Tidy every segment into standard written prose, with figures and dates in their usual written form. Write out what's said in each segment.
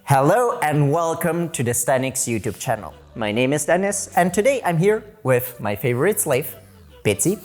Hello and welcome to the Calisthenics YouTube channel. My name is Dennis and today I'm here with my favorite slave, Bitsy,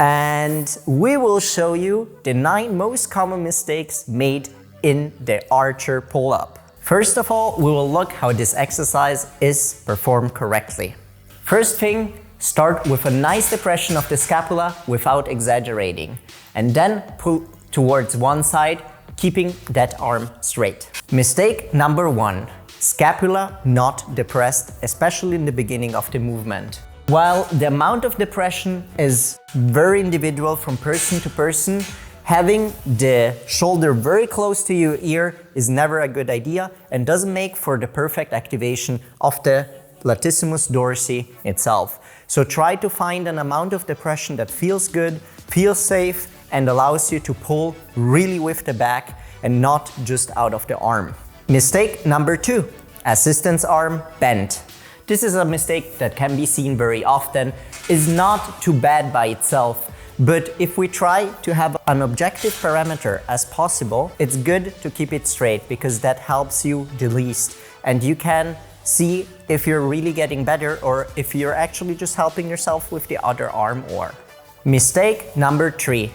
and we will show you the 9 most common mistakes made in the archer pull-up. First of all, we will look how this exercise is performed correctly. First thing, start with a nice depression of the scapula without exaggerating, and then pull towards one side, keeping that arm straight. Mistake number 1, scapula not depressed, especially in the beginning of the movement. While the amount of depression is very individual from person to person, having the shoulder very close to your ear is never a good idea and doesn't make for the perfect activation of the latissimus dorsi itself. So try to find an amount of depression that feels good, feels safe, and allows you to pull really with the back and not just out of the arm. Mistake number 2, assistance arm bent. This is a mistake that can be seen very often. It's not too bad by itself, but if we try to have an objective parameter as possible, it's good to keep it straight because that helps you the least, and you can see if you're really getting better or if you're actually just helping yourself with the other arm or. Mistake number 3,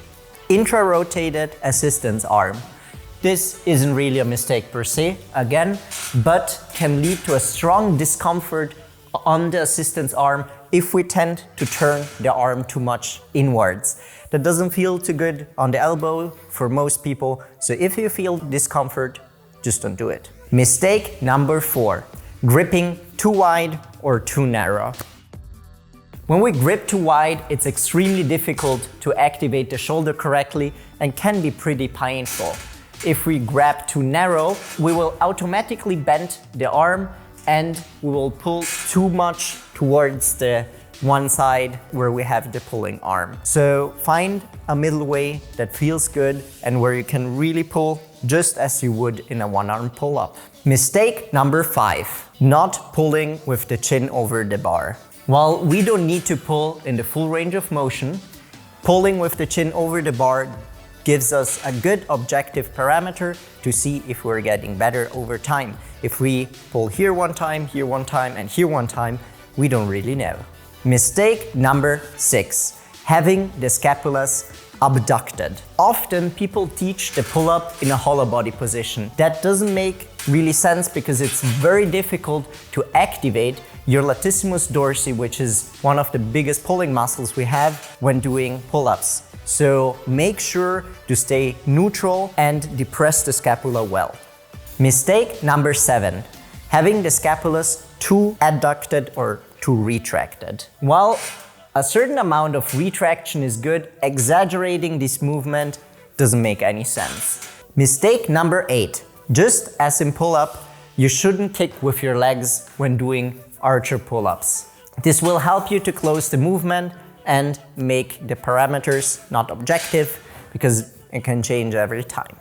intrarotated assistance arm. This isn't really a mistake per se, again, but can lead to a strong discomfort on the assistance arm if we tend to turn the arm too much inwards. That doesn't feel too good on the elbow for most people, so if you feel discomfort, just don't do it. Mistake number 4, gripping too wide or too narrow. When we grip too wide, it's extremely difficult to activate the shoulder correctly and can be pretty painful. If we grab too narrow, we will automatically bend the arm and we will pull too much towards the one side where we have the pulling arm. So find a middle way that feels good and where you can really pull just as you would in a one-arm pull-up. Mistake number 5, not pulling with the chin over the bar. While we don't need to pull in the full range of motion, pulling with the chin over the bar gives us a good objective parameter to see if we're getting better over time. If we pull here one time, and here one time, we don't really know. Mistake number 6, having the scapulas abducted. Often people teach the pull-up in a hollow body position. That doesn't make really sense because it's very difficult to activate your latissimus dorsi, which is one of the biggest pulling muscles we have when doing pull-ups. So make sure to stay neutral and depress the scapula well. Mistake number 7, having the scapulas too adducted or too retracted. While a certain amount of retraction is good, exaggerating this movement doesn't make any sense. Mistake number 8, just as in pull-up, you shouldn't kick with your legs when doing archer pull-ups. This will help you to close the movement and make the parameters not objective because it can change every time.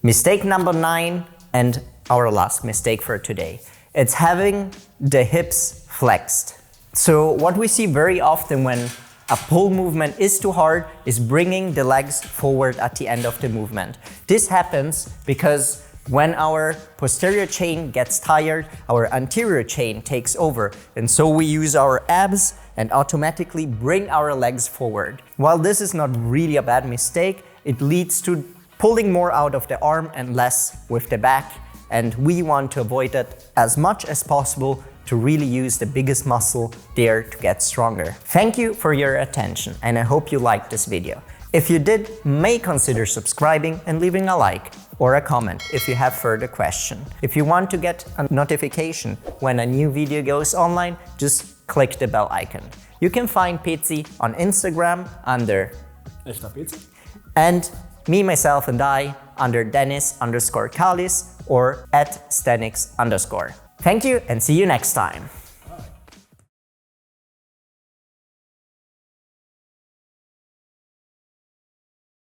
Mistake number 9 and our last mistake for today. It's having the hips flexed. So what we see very often when a pull movement is too hard is bringing the legs forward at the end of the movement. This happens because when our posterior chain gets tired, our anterior chain takes over, and so we use our abs and automatically bring our legs forward. While this is not really a bad mistake, it leads to pulling more out of the arm and less with the back, and we want to avoid that as much as possible to really use the biggest muscle there to get stronger. Thank you for your attention, and I hope you liked this video. If you did, may consider subscribing and leaving a like or a comment if you have further questions. If you want to get a notification when a new video goes online, just click the bell icon. You can find Pizzi on Instagram under and me, myself, and I under Dennis_Calis or @Calisthenics_. Thank you and see you next time.